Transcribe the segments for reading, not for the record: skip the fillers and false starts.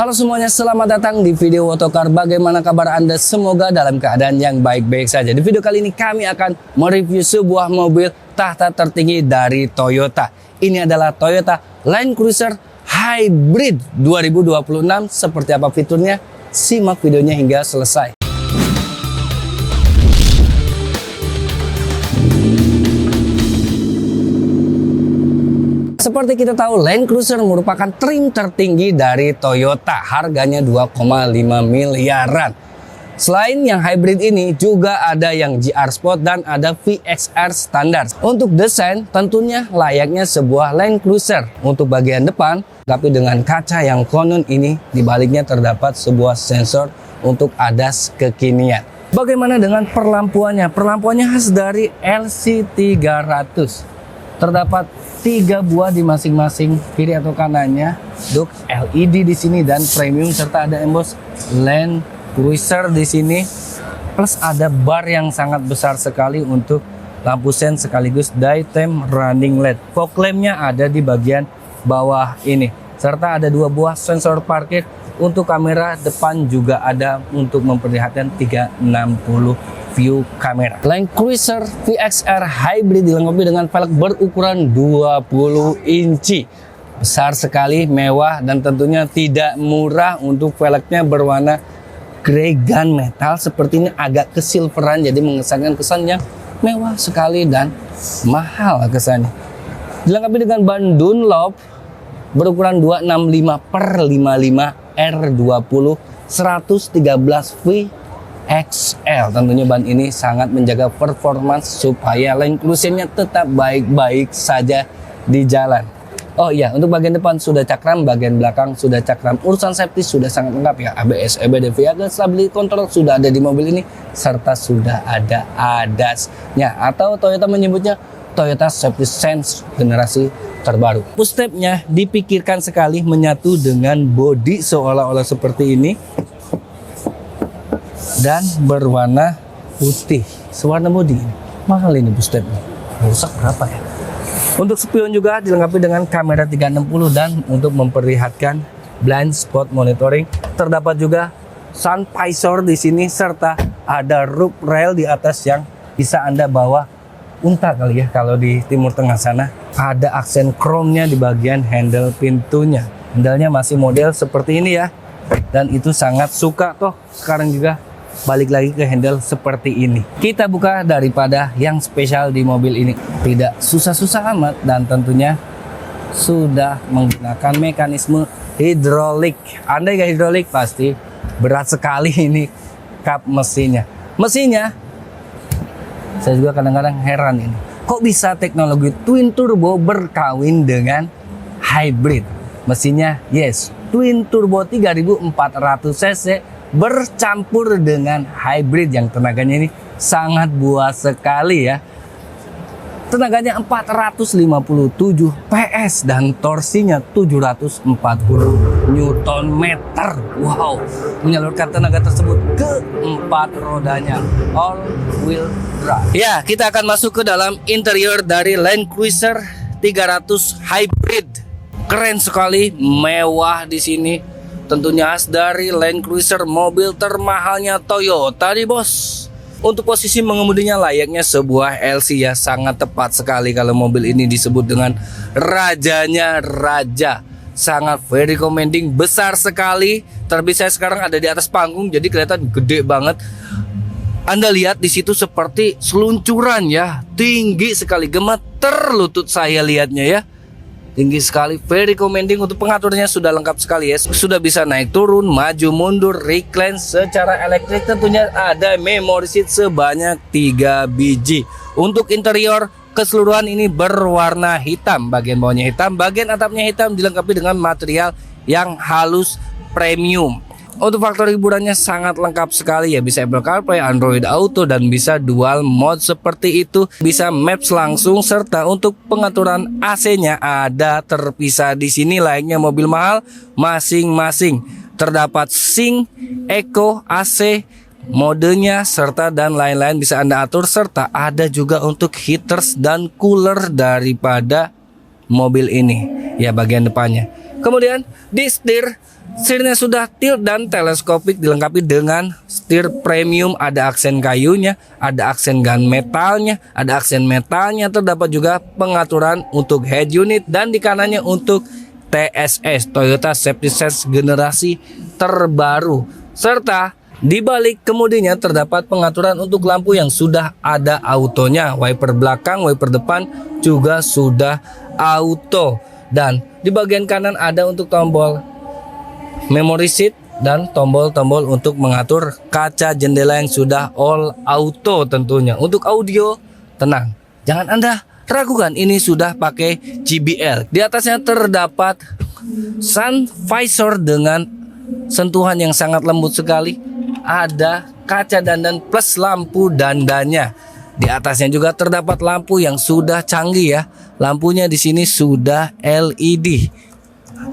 Halo semuanya, selamat datang di video Otokar. Bagaimana kabar Anda? Semoga dalam keadaan yang baik-baik saja. Di video kali ini kami akan mereview sebuah mobil tahta tertinggi dari Toyota. Ini adalah Toyota Land Cruiser Hybrid 2026. Seperti apa fiturnya? Simak videonya hingga selesai. Seperti kita tahu, Land Cruiser merupakan trim tertinggi dari Toyota. Harganya 2,5 miliaran. Selain yang hybrid ini, juga ada yang GR Sport dan ada VXR standar. Untuk desain, tentunya layaknya sebuah Land Cruiser. Untuk bagian depan, tapi dengan kaca yang konon ini, di baliknya terdapat sebuah sensor untuk ADAS kekinian. Bagaimana dengan perlampuannya? Perlampuannya khas dari LC300. Terdapat 3 buah di masing-masing kiri atau kanannya, duk LED di sini dan premium, serta ada emboss Land Cruiser di sini, plus ada bar yang sangat besar sekali untuk lampu sen sekaligus daytime running LED. Fog lampnya ada di bagian bawah ini, serta ada 2 buah sensor parkir. Untuk kamera depan juga ada untuk memperlihatkan 360 view kamera. Land Cruiser VXR Hybrid dilengkapi dengan velg berukuran 20 inci. Besar sekali, mewah, dan tentunya tidak murah. Untuk velgnya berwarna grey gunmetal seperti ini, agak kesilveran, jadi mengesankan kesan yang mewah sekali dan mahal kesannya. Dilengkapi dengan ban Dunlop berukuran 265/55 R20 113 VXL. Tentunya ban ini sangat menjaga performance supaya Land Cruiser-nya tetap baik-baik saja di jalan. Oh iya, untuk bagian depan sudah cakram, bagian belakang sudah cakram. Urusan safety sudah sangat lengkap ya. ABS, EBD, Vehicle Stability Control sudah ada di mobil ini, serta sudah ada ADAS-nya, atau Toyota menyebutnya Toyota Safety Sense generasi terbaru. Footstep-nya dipikirkan sekali, menyatu dengan bodi seolah-olah seperti ini dan berwarna putih, sewarna bodi. Mahal ini footstep-nya. Rusak berapa ya? Untuk spion juga dilengkapi dengan kamera 360 dan untuk memperlihatkan blind spot monitoring. Terdapat juga sun visor di sini, serta ada roof rail di atas yang bisa Anda bawa unta kali ya kalau di Timur Tengah sana. Ada aksen chrome-nya di bagian handle pintunya. Handle-nya masih model seperti ini ya, dan itu sangat suka toh. Sekarang juga balik lagi ke handle seperti ini. Kita buka daripada yang spesial di mobil ini. Tidak susah-susah amat, dan tentunya sudah menggunakan mekanisme hidrolik. Andai gak hidrolik pasti berat sekali ini kap mesinnya. Mesinnya saya juga kadang-kadang heran ini, kok bisa teknologi twin turbo berkawin dengan hybrid. Mesinnya yes, twin turbo 3400 cc bercampur dengan hybrid yang tenaganya ini sangat buas sekali ya. Tenaganya 457 PS dan torsinya 740 Nm. Wow, menyalurkan tenaga tersebut ke 4 rodanya, all wheel drive. Ya, kita akan masuk ke dalam interior dari Land Cruiser 300 Hybrid. Keren sekali, mewah di sini. Tentunya khas dari Land Cruiser, mobil termahalnya Toyota nih bos. Untuk posisi mengemudinya layaknya sebuah LC ya, sangat tepat sekali kalau mobil ini disebut dengan rajanya raja. Sangat very recommending, besar sekali. Terlebih saya sekarang ada di atas panggung, jadi kelihatan gede banget. Anda lihat di situ seperti seluncuran ya, tinggi sekali, gemeter lutut saya lihatnya ya. Tinggi sekali, very recommending. Untuk pengaturnya sudah lengkap sekali ya. Sudah bisa naik turun, maju mundur, recline secara elektrik. Tentunya ada memory seat sebanyak 3 biji. Untuk interior keseluruhan ini berwarna hitam. Bagian bawahnya hitam, bagian atapnya hitam, dilengkapi dengan material yang halus premium. Untuk faktor hiburannya sangat lengkap sekali ya, bisa Apple CarPlay, Android Auto, dan bisa dual mode seperti itu. Bisa maps langsung, serta untuk pengaturan AC-nya ada terpisah di sini layaknya mobil mahal masing-masing. Terdapat sync, eco, AC, modenya, serta dan lain-lain bisa Anda atur, serta ada juga untuk heaters dan cooler daripada mobil ini ya bagian depannya. Kemudian di setir Setirnya sudah tilt dan teleskopik, dilengkapi dengan setir premium, ada aksen kayunya, ada aksen gunmetalnya, ada aksen metalnya, terdapat juga pengaturan untuk head unit dan di kanannya untuk TSS Toyota Safety Sense generasi terbaru. Serta di balik kemudinya terdapat pengaturan untuk lampu yang sudah ada autonya, wiper belakang, wiper depan juga sudah auto dan di bagian kanan ada untuk tombol memory seat dan tombol-tombol untuk mengatur kaca jendela yang sudah all auto tentunya. Untuk audio, tenang, jangan Anda ragukan, ini sudah pakai JBL. Di atasnya terdapat sun visor dengan sentuhan yang sangat lembut sekali. Ada kaca dandan plus lampu dandannya. Di atasnya juga terdapat lampu yang sudah canggih ya. Lampunya di sini sudah LED.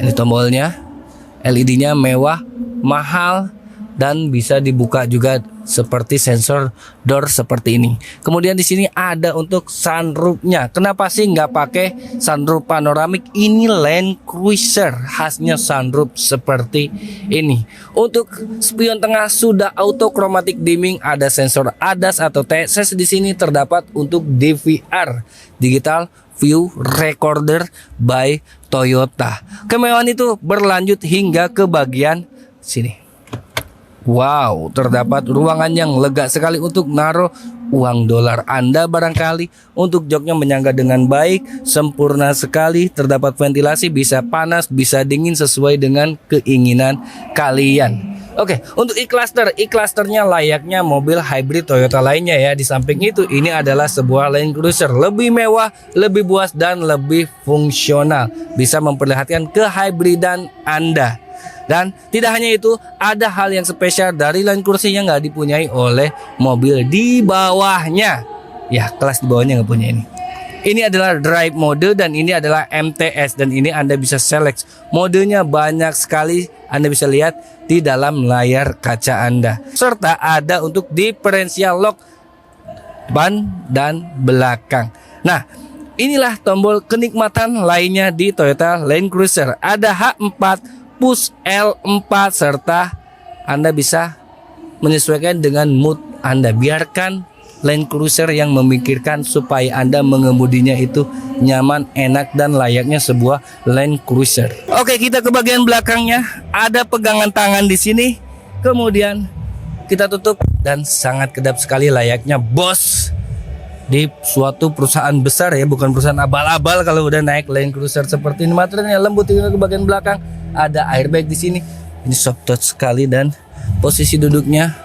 Ini tombolnya. LED-nya mewah, mahal, dan bisa dibuka juga seperti sensor door seperti ini. Kemudian di sini ada untuk sunroofnya. Kenapa sih nggak pakai sunroof panoramik? Ini Land Cruiser, khasnya sunroof seperti ini. Untuk spion tengah sudah auto chromatic dimming, ada sensor ADAS atau TSS di sini terdapat untuk DVR, digital view recorder by Toyota. Kemewahan itu berlanjut hingga ke bagian sini. Wow, terdapat ruangan yang lega sekali untuk naruh uang dolar Anda barangkali. Untuk joknya menyangga dengan baik, sempurna sekali. Terdapat ventilasi, bisa panas, bisa dingin sesuai dengan keinginan kalian. Oke, untuk e-clusternya layaknya mobil hybrid Toyota lainnya ya. Di samping itu, ini adalah sebuah Land Cruiser lebih mewah, lebih buas dan lebih fungsional. Bisa memperlihatkan kehybridan Anda. Dan tidak hanya itu, ada hal yang spesial dari Land Cruiser yang nggak dipunyai oleh mobil di bawahnya. Ya, kelas di bawahnya nggak punya ini. Ini adalah drive mode dan ini adalah MTS dan ini Anda bisa select. Modenya banyak sekali, Anda bisa lihat di dalam layar kaca Anda. Serta ada untuk differential lock ban dan belakang. Nah, inilah tombol kenikmatan lainnya di Toyota Land Cruiser. Ada H4, push L4 serta Anda bisa menyesuaikan dengan mood Anda. Biarkan Land Cruiser yang memikirkan supaya Anda mengemudinya itu nyaman, enak dan layaknya sebuah Land Cruiser. Oke, kita ke bagian belakangnya. Ada pegangan tangan di sini. Kemudian kita tutup dan sangat kedap sekali layaknya bos di suatu perusahaan besar ya, bukan perusahaan abal-abal kalau udah naik Land Cruiser seperti ini. Materialnya lembut. Ke bagian belakang ada airbag di sini. Ini soft touch sekali dan posisi duduknya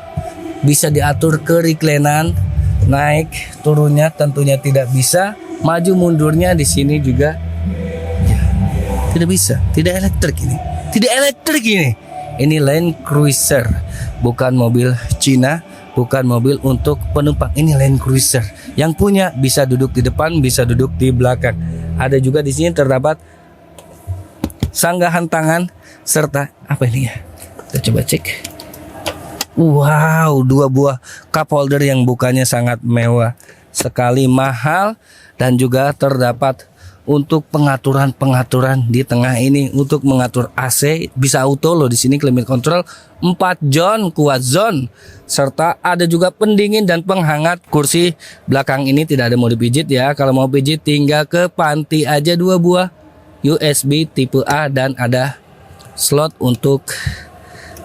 bisa diatur ke reclinan. Naik turunnya tentunya tidak bisa, maju mundurnya di sini juga ya, tidak bisa, tidak elektrik ini. Ini Land Cruiser, bukan mobil Cina, bukan mobil untuk penumpang. Ini Land Cruiser yang punya bisa duduk di depan, bisa duduk di belakang. Ada juga di sini terdapat sanggahan tangan serta apa ini ya? Kita coba cek. Wow, 2 buah cup holder yang bukannya sangat mewah sekali, mahal dan juga terdapat untuk pengaturan di tengah ini untuk mengatur AC bisa auto loh di sini, climate control 4 zone, quad zone serta ada juga pendingin dan penghangat. Kursi belakang ini tidak ada mode pijit ya. Kalau mau pijit tinggal ke panti aja. 2 buah USB tipe A dan ada slot untuk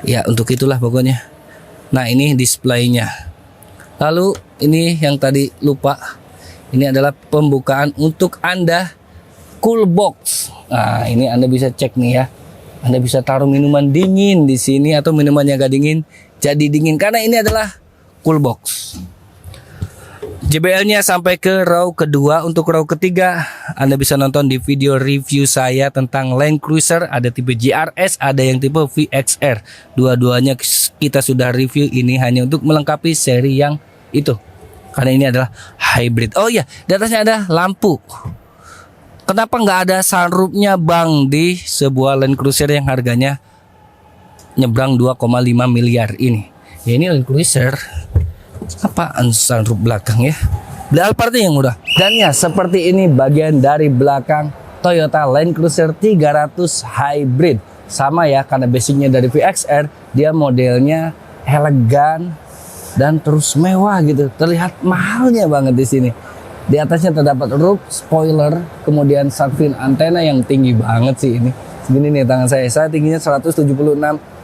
ya untuk itulah pokoknya. Nah, ini displaynya. Lalu ini yang tadi lupa. Ini adalah pembukaan untuk Anda cool box. Nah, ini Anda bisa cek nih ya. Anda bisa taruh minuman dingin di sini atau minuman yang gak dingin jadi dingin karena ini adalah cool box. JBL-nya sampai ke row kedua. Untuk row ketiga Anda bisa nonton di video review saya tentang Land Cruiser. Ada tipe GRS, ada yang tipe VXR. Dua-duanya kita sudah review. Ini hanya untuk melengkapi seri yang itu, karena ini adalah hybrid. Oh iya, di atasnya ada lampu. Kenapa nggak ada sunroofnya bang di sebuah Land Cruiser yang harganya nyebrang 2,5 miliar ini? Ya ini Land Cruiser. Apaan sunroof belakang ya? Beli Alphard yang udah. Dan ya seperti ini bagian dari belakang Toyota Land Cruiser 300 Hybrid. sama ya, karena basicnya dari VXR, dia modelnya elegan dan terus mewah gitu. Terlihat mahalnya banget di sini. Di atasnya terdapat roof, spoiler, kemudian shark fin antena yang tinggi banget sih ini. Segini nih tangan saya tingginya 176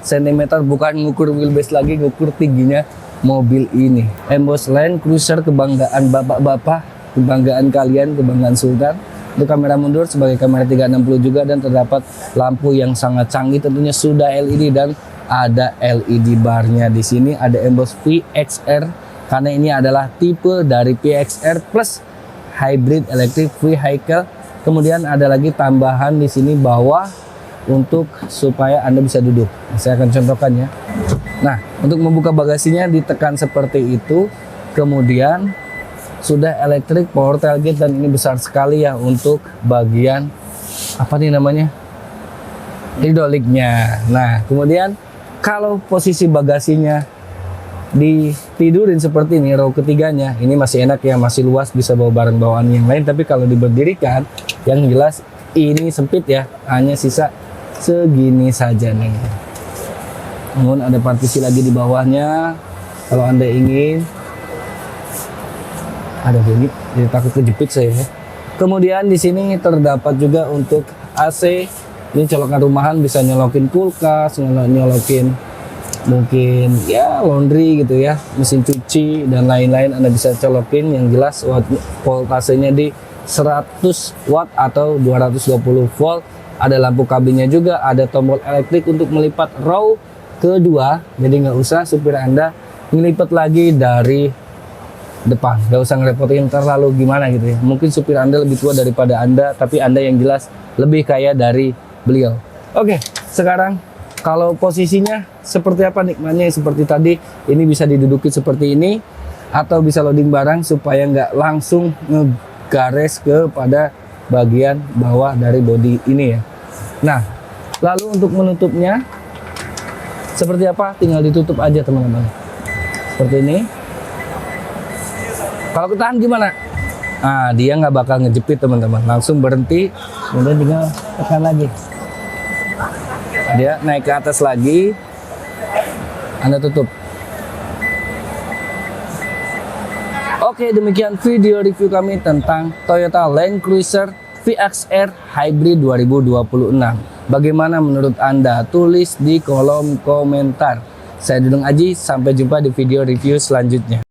cm, bukan ngukur wheelbase lagi, ngukur tingginya mobil ini. Emboss Land Cruiser, kebanggaan bapak-bapak, kebanggaan kalian, kebanggaan Sultan. Untuk kamera mundur sebagai kamera 360 juga, dan terdapat lampu yang sangat canggih, tentunya sudah LED dan ada LED barnya di sini. Ada emboss VXR karena ini adalah tipe dari VXR plus hybrid electric vehicle. Kemudian ada lagi tambahan di sini bawah untuk supaya Anda bisa duduk. Saya akan contohkan ya. Nah, untuk membuka bagasinya ditekan seperti itu. Kemudian sudah elektrik power tailgate, dan ini besar sekali ya untuk bagian apa nih namanya, hidroliknya. Nah, kemudian kalau posisi bagasinya ditidurin seperti ini, row ketiganya, ini masih enak ya, masih luas, bisa bawa barang bawaan yang lain. Tapi kalau diberdirikan, yang jelas ini sempit ya, hanya sisa segini saja nih. Namun ada partisi lagi di bawahnya kalau Anda ingin. Ada bunyi, jadi takut kejepit saya ya. Kemudian di sini terdapat juga untuk AC. Ini colokan rumahan, bisa nyolokin kulkas, nyolokin mungkin ya laundry gitu ya, mesin cuci dan lain-lain. Anda bisa colokin. Yang jelas voltasenya di 100 watt atau 220 volt. Ada lampu kabinnya juga, ada tombol elektrik untuk melipat row kedua. Jadi nggak usah supir Anda ngelipat lagi dari depan, nggak usah ngerepotin terlalu gimana gitu ya. Mungkin supir Anda lebih tua daripada Anda, tapi Anda yang jelas lebih kaya dari beliau. Oke, sekarang kalau posisinya seperti apa nikmatnya, seperti tadi, ini bisa diduduki seperti ini, atau bisa loading barang supaya nggak langsung ngegares kepada bagian bawah dari bodi ini ya. Nah, lalu untuk menutupnya seperti apa, tinggal ditutup aja teman-teman, seperti ini. Kalau ketahan gimana? Nah, dia nggak bakal ngejepit teman-teman, langsung berhenti, kemudian tinggal tekan lagi. Dia naik ke atas lagi, Anda tutup. Oke, demikian video review kami tentang Toyota Land Cruiser VXR Hybrid 2026. Bagaimana menurut Anda? Tulis di kolom komentar. Saya Dudung Aji, sampai jumpa di video review selanjutnya.